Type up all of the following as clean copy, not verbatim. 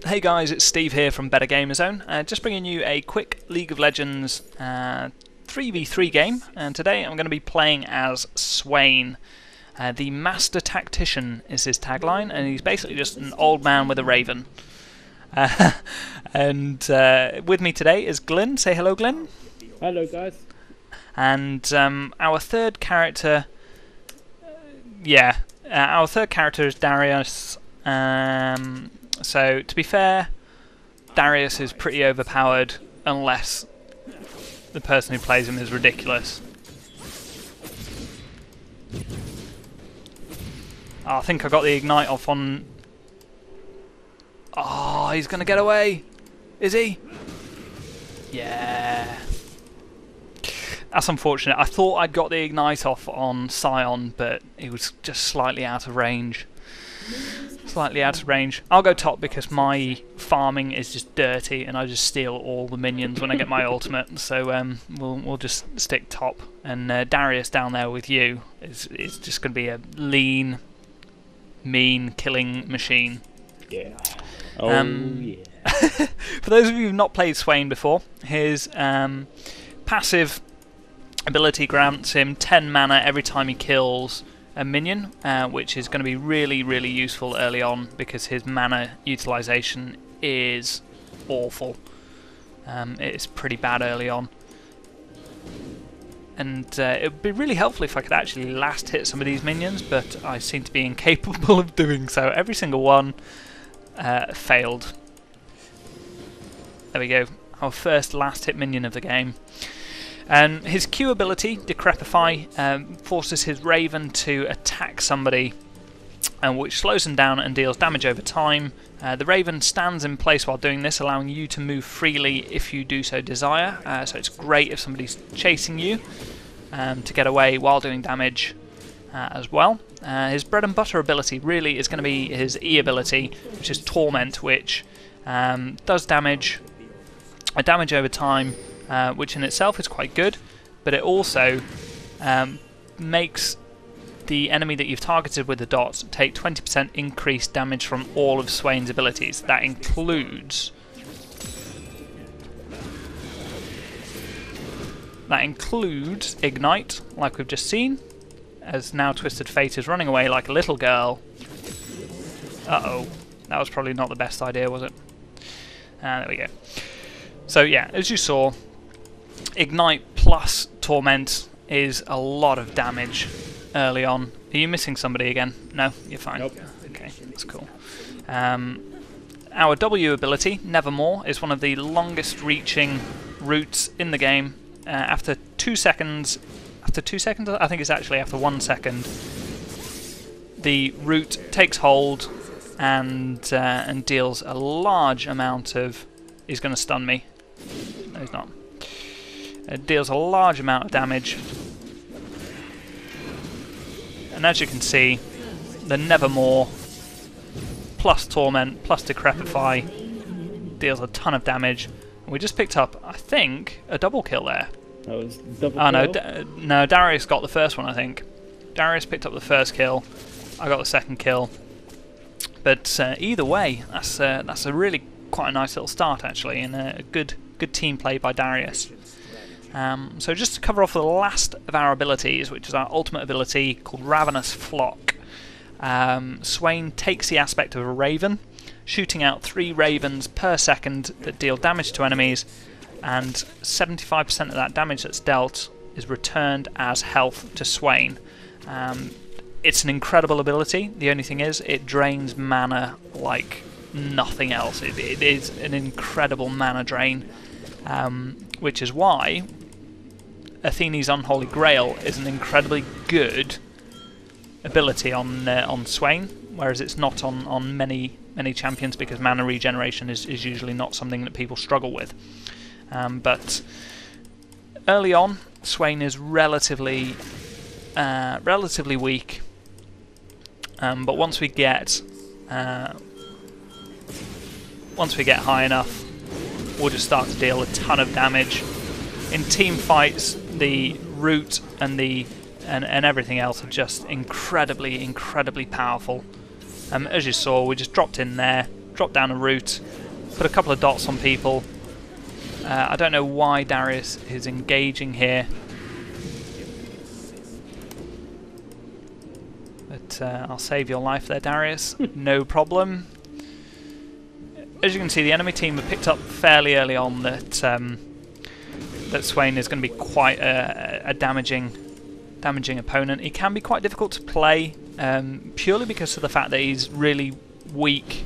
Hey guys, it's Steve here from BetterGamerZone. Just bringing you a quick League of Legends 3v3 game, and today I'm going to be playing as Swain. The Master Tactician is his tagline, and he's basically just an old man with a raven. And with me today is Glenn. Say hello, Glenn. Hello, guys. And our third character, our third character is Darius. So, to be fair, Darius is pretty overpowered unless the person who plays him is ridiculous. Oh, I think I got the ignite off on... Oh, he's going to get away! Is he? Yeah. That's unfortunate. I thought I'd got the ignite off on Sion, but he was just slightly out of range. I'll go top because my farming is just dirty and I just steal all the minions when I get my ultimate. So we'll just stick top. And Darius down there with you is just going to be a lean, mean killing machine. Yeah. Yeah. For those of you who've not played Swain before, his passive ability grants him 10 mana every time he kills a minion, which is going to be really useful early on because his mana utilization is awful. It's pretty bad early on, and it would be really helpful if I could actually last hit some of these minions, but I seem to be incapable of doing so. Every single one failed. There we go, our first last hit minion of the game. His Q ability, Decrepify, forces his Raven to attack somebody, which slows him down and deals damage over time. The Raven stands in place while doing this, allowing you to move freely if you do so desire. So it's great if somebody's chasing you to get away while doing damage as well. His bread and butter ability really is going to be his E ability, which is Torment, which does damage over time. Which in itself is quite good, but it also makes the enemy that you've targeted with the dots take 20% increased damage from all of Swain's abilities. That includes Ignite, like we've just seen, as now Twisted Fate is running away like a little girl. Uh-oh, that was probably not the best idea, was it? There we go. So yeah, as you saw, Ignite plus Torment is a lot of damage early on. Are you missing somebody again? No? You're fine. Nope. Okay, that's cool. Our W ability, Nevermore, is one of the longest reaching routes in the game. After 2 seconds, I think it's actually after 1 second, the route takes hold and deals a large amount of... He's going to stun me. No, he's not. It deals a large amount of damage, and as you can see, the Nevermore plus Torment plus Decrepify deals a ton of damage. And we just picked up, I think, a double kill there. That was double kill? No, Darius got the first one, I think. Darius picked up the first kill, I got the second kill. But either way, that's a really quite a nice little start actually, and a good team play by Darius. So just to cover off the last of our abilities, which is our ultimate ability called Ravenous Flock. Swain takes the aspect of a raven, shooting out 3 ravens per second that deal damage to enemies, and 75% of that damage that's dealt is returned as health to Swain. It's an incredible ability. The only thing is, it drains mana like nothing else. It is an incredible mana drain, which is why Athene's Unholy Grail is an incredibly good ability on Swain, whereas it's not on many champions because mana regeneration is usually not something that people struggle with. But early on, Swain is relatively weak, but once we get high enough, we'll just start to deal a ton of damage. In team fights, the root and everything else are just incredibly powerful. As you saw, we just dropped in there, drop down a root, put a couple of dots on people. I don't know why Darius is engaging here, but I'll save your life there, Darius. No problem. As you can see, the enemy team have picked up fairly early on that that Swain is going to be quite a damaging opponent. He can be quite difficult to play, purely because of the fact that he's really weak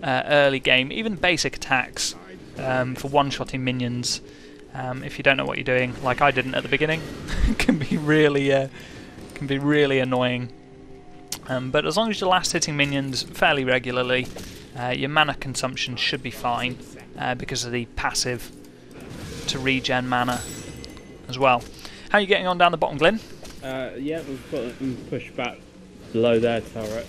early game. Even basic attacks for one-shotting minions, if you don't know what you're doing, like I didn't at the beginning, can be really annoying. But as long as you're last hitting minions fairly regularly, your mana consumption should be fine because of the passive to regen mana as well. How are you getting on down the bottom, Glyn? Yeah, we've got them pushed back below their turret.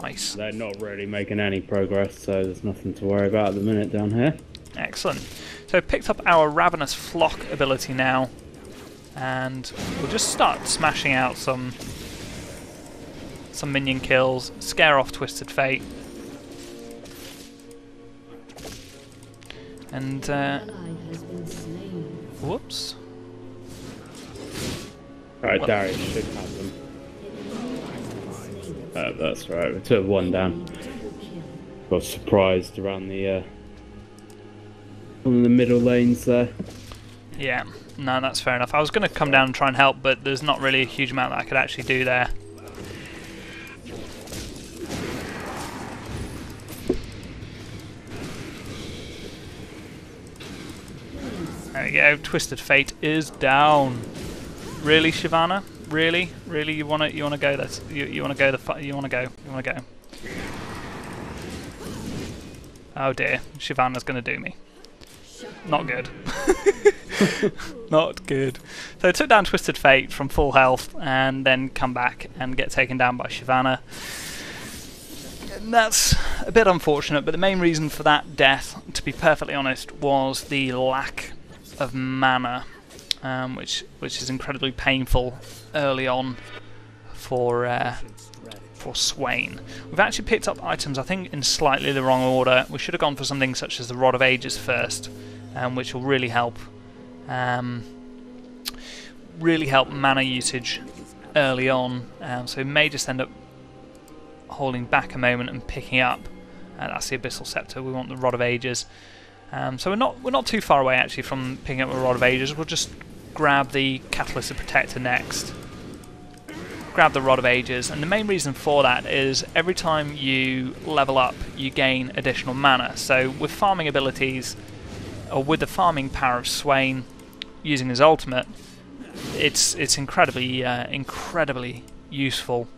Nice. They're not really making any progress, so there's nothing to worry about at the minute down here. Excellent. So picked up our Ravenous Flock ability now, and we'll just start smashing out some minion kills, scare off Twisted Fate. And whoops. Alright, Darius should have them. That's right, we took one down. Got surprised around the on the middle lanes there. Yeah, no, that's fair enough. I was going to come down and try and help, but there's not really a huge amount that I could actually do there. There we go. Twisted Fate is down. Really, Shyvana? Really, really, you wanna go? You wanna go? You wanna go? Oh dear, Shyvana's gonna do me. Not good. Not good. So I took down Twisted Fate from full health, and then come back and get taken down by Shyvana. And that's a bit unfortunate, but the main reason for that death, to be perfectly honest, was the lack of mana, which is incredibly painful early on for Swain. We've actually picked up items, I think, in slightly the wrong order. We should have gone for something such as the Rod of Ages first, which will really help mana usage early on. So we may just end up holding back a moment and picking up. That's the Abyssal Scepter. We want the Rod of Ages. So we're not too far away actually from picking up a Rod of Ages. We'll just grab the Catalyst Protector next. Grab the Rod of Ages, and the main reason for that is every time you level up, you gain additional mana. So with farming abilities, or with the farming power of Swain, using his ultimate, it's incredibly useful.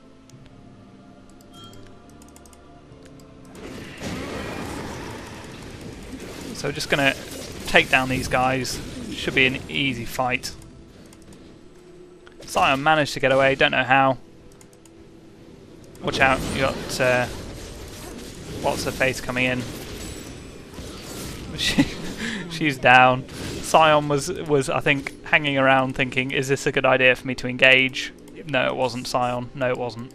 So we're just going to take down these guys. Should be an easy fight. Sion managed to get away, don't know how. Watch out, you got what's her face coming in. She's down. Sion was I think hanging around thinking, is this a good idea for me to engage? No, it wasn't, Sion. No, it wasn't.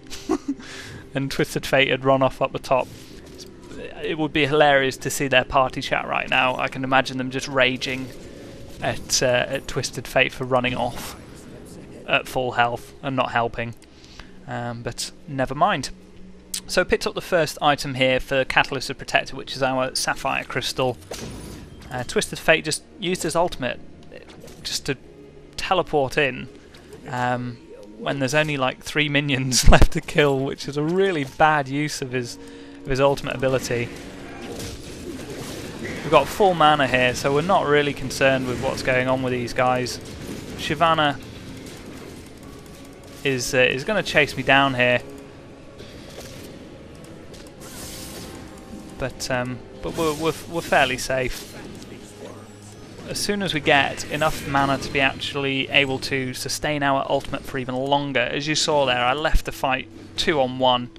And Twisted Fate had run off up the top. It would be hilarious to see their party chat right now. I can imagine them just raging at Twisted Fate for running off at full health and not helping. But never mind. So I picked up the first item here for Catalyst Protector, which is our Sapphire Crystal. Twisted Fate just used his ultimate just to teleport in when there's only like 3 minions left to kill, which is a really bad use of his ultimate ability. We've got full mana here, so we're not really concerned with what's going on with these guys. Shyvana is going to chase me down here, but we're fairly safe. As soon as we get enough mana to be actually able to sustain our ultimate for even longer, as you saw there, I left the fight 2-on-1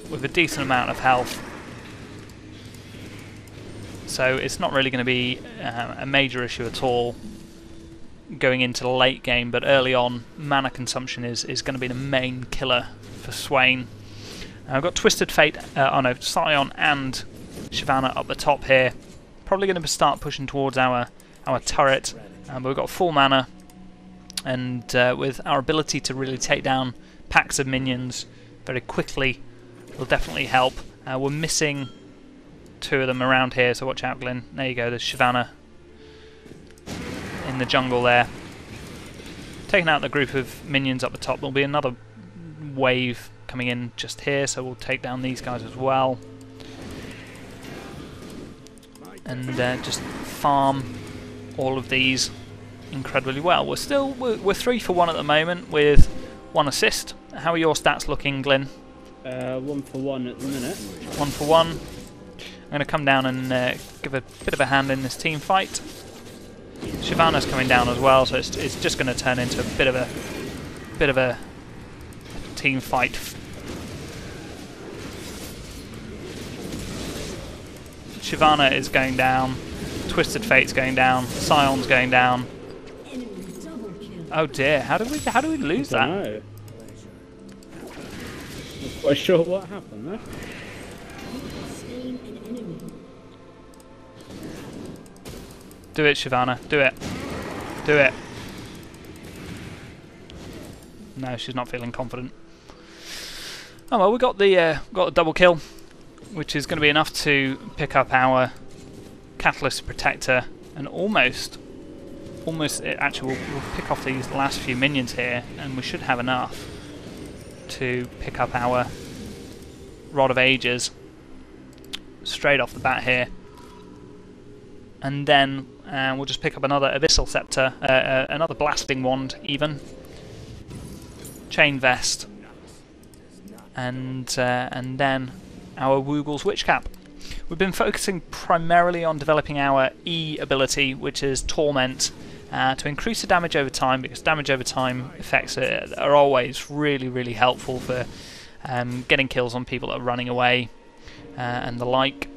with a decent amount of health. So it's not really going to be a major issue at all going into the late game, but early on, mana consumption is going to be the main killer for Swain. I've got Twisted Fate, Sion and Shyvana up the top here. Probably going to start pushing towards our turret. But we've got full mana, and with our ability to really take down packs of minions very quickly will definitely help. We're missing 2 of them around here, so watch out, Glyn. There you go, there's Shyvana in the jungle there. Taking out the group of minions up the top. There'll be another wave coming in just here, so we'll take down these guys as well. And just farm all of these incredibly well. We're 3 for 1 at the moment with 1 assist. How are your stats looking, Glyn? 1 for 1 at the minute. 1 for 1. I'm going to come down and give a bit of a hand in this team fight. Shyvana's coming down as well, so it's just going to turn into a bit of a team fight. Shyvana is going down. Twisted Fate's going down. Sion's going down. Oh dear! How do we lose that? Know. Not quite sure what happened there. Do it, Shyvana. Do it. Do it. No, she's not feeling confident. Oh well, we got the double kill, which is going to be enough to pick up our Catalyst Protector, and almost actually we'll pick off these last few minions here, and we should have enough to pick up our Rod of Ages straight off the bat here. And then we'll just pick up another Abyssal Scepter, another Blasting Wand even, Chain Vest, and then our Woogle's Witch Cap. We've been focusing primarily on developing our E ability, which is Torment, to increase the damage over time, because damage over time effects are always really helpful for getting kills on people that are running away and the like.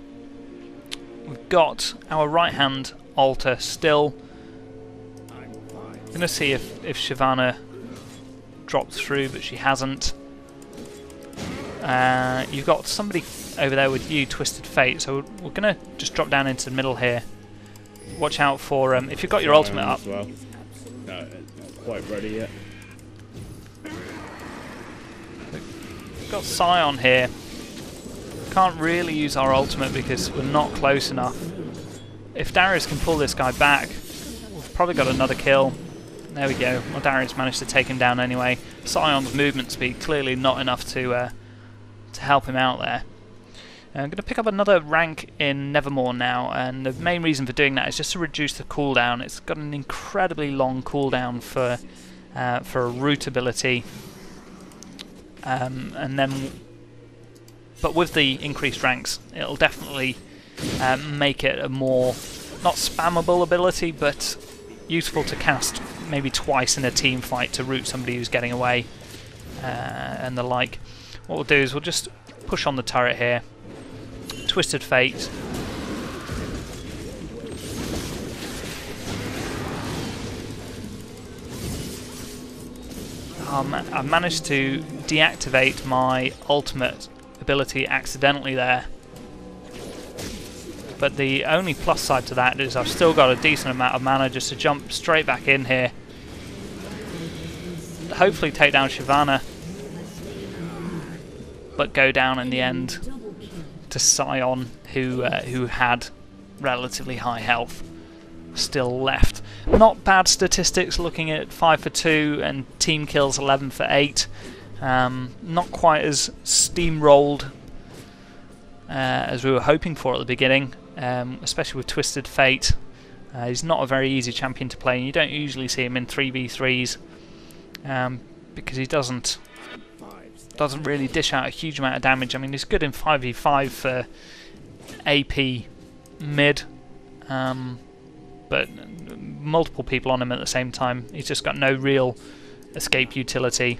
We've got our right hand altar still. I'm going to see if Shyvana dropped through, but she hasn't. You've got somebody over there with you, Twisted Fate, so we're going to just drop down into the middle here. Watch out for if you've got your ultimate up. Well. No, it's not quite ready yet. We've got Sion here. Can't really use our ultimate because we're not close enough. If Darius can pull this guy back, we've probably got another kill. There we go. Well, Darius managed to take him down anyway. Sion's movement speed clearly not enough to help him out there. I'm going to pick up another rank in Nevermore now, and the main reason for doing that is just to reduce the cooldown. It's got an incredibly long cooldown for a root ability, and then, but with the increased ranks, it'll definitely make it a more not spammable ability, but useful to cast maybe twice in a team fight to root somebody who's getting away and the like. What we'll do is we'll just push on the turret here. Twisted Fate. I've managed to deactivate my ultimate ability accidentally there. But the only plus side to that is I've still got a decent amount of mana just to jump straight back in here. Hopefully take down Shyvana, but go down in the end to Sion, who had relatively high health still left. Not bad statistics, looking at 5 for 2 and team kills 11 for 8. Not quite as steamrolled as we were hoping for at the beginning, especially with Twisted Fate. He's not a very easy champion to play, and you don't usually see him in 3v3s because he doesn't really dish out a huge amount of damage. I mean, he's good in 5v5 for AP mid, but multiple people on him at the same time, he's just got no real escape utility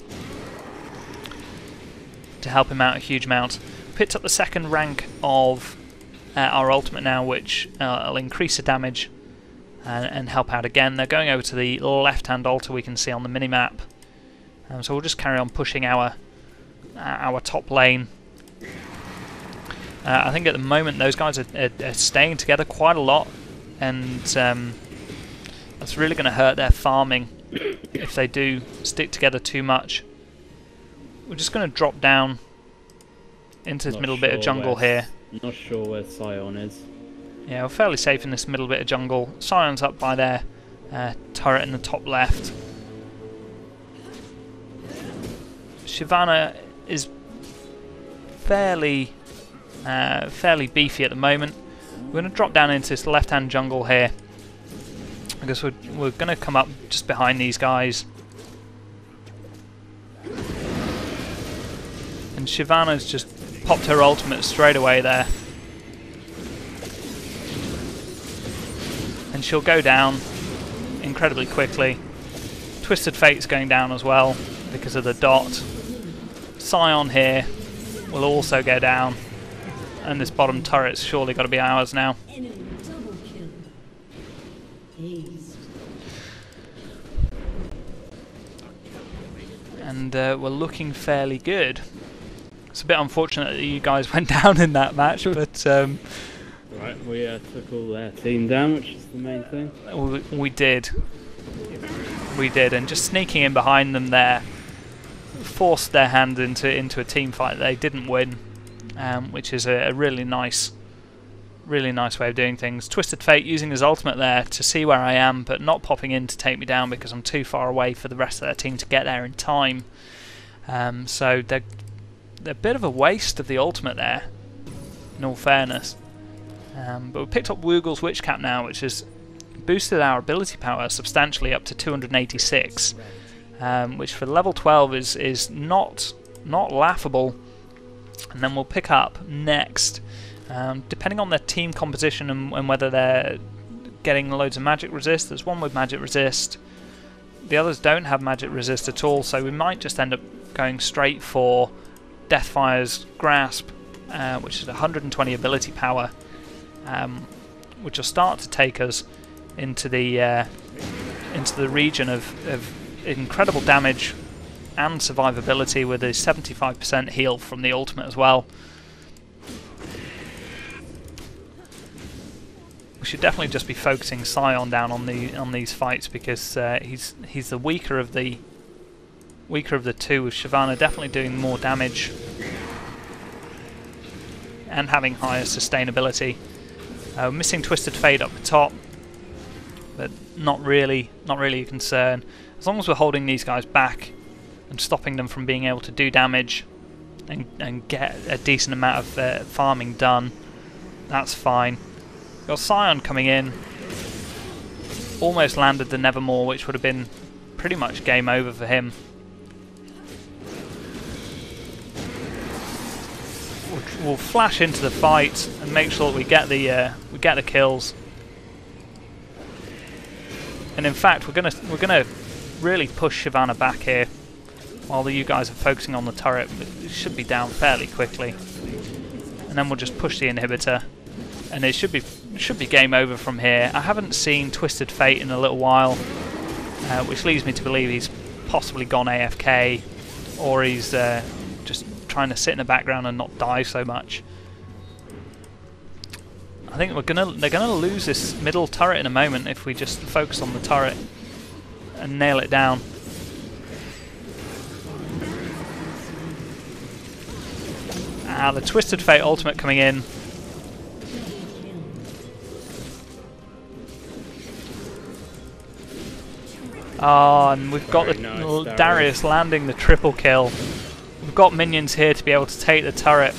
to help him out a huge amount. Picked up the second rank of our ultimate now, which will increase the damage and help out again. They're going over to the left-hand altar we can see on the minimap, so we'll just carry on pushing our top lane. I think at the moment those guys are staying together quite a lot, and that's really going to hurt their farming if they do stick together too much. We're just going to drop down into this middle bit of jungle here. Not sure where Sion is. Yeah, we're fairly safe in this middle bit of jungle. Sion's up by their turret in the top left. Shyvana is fairly beefy at the moment. We're going to drop down into this left-hand jungle here. I guess we're going to come up just behind these guys. And Shyvana's just popped her ultimate straight away there. And she'll go down incredibly quickly. Twisted Fate's going down as well because of the dot. Sion here will also go down. And this bottom turret's surely got to be ours now. And we're looking fairly good. It's a bit unfortunate that you guys went down in that match, but right, we took all their team down, which is the main thing. We did, and just sneaking in behind them there forced their hand into a team fight that they didn't win, which is a really nice way of doing things. Twisted Fate using his ultimate there to see where I am, but not popping in to take me down because I'm too far away for the rest of their team to get there in time. So they're a bit of a waste of the ultimate there, in all fairness. But we picked up Woogle's Witch Cap now, which has boosted our ability power substantially up to 286, which for level 12 is not laughable. And then we'll pick up next, depending on their team composition and whether they're getting loads of magic resist. There's one with magic resist. The others don't have magic resist at all, so we might just end up going straight for Deathfire's Grasp, which is 120 ability power, which will start to take us into the region of incredible damage and survivability, with a 75% heal from the ultimate as well. We should definitely just be focusing Sion down on these fights, because he's the weaker of the two, with Shyvana definitely doing more damage and having higher sustainability. Missing Twisted Fate up the top, but not really a concern. As long as we're holding these guys back and stopping them from being able to do damage and get a decent amount of farming done, that's fine. Got Sion coming in, almost landed the Nevermore, which would have been pretty much game over for him. We'll flash into the fight and make sure that we get the kills. And in fact, we're gonna really push Shyvana back here, while you guys are focusing on the turret. It should be down fairly quickly, and then we'll just push the inhibitor, and it should be game over from here. I haven't seen Twisted Fate in a little while, which leads me to believe he's possibly gone AFK, or he's just trying to sit in the background and not die so much. I think they're gonna lose this middle turret in a moment if we just focus on the turret and nail it down. The Twisted Fate ultimate coming in. And we've got Darius landing the triple kill. We've got minions here to be able to take the turret,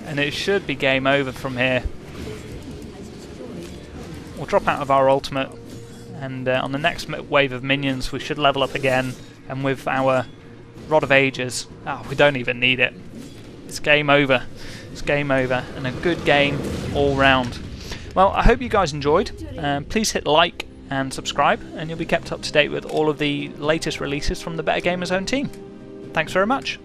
and it should be game over from here. We'll drop out of our ultimate, and on the next wave of minions we should level up again, and with our Rod of Ages, we don't even need it. It's game over. It's game over, and a good game all round. Well, I hope you guys enjoyed. Please hit like and subscribe, and you'll be kept up to date with all of the latest releases from the BetterGamerZone team. Thanks very much.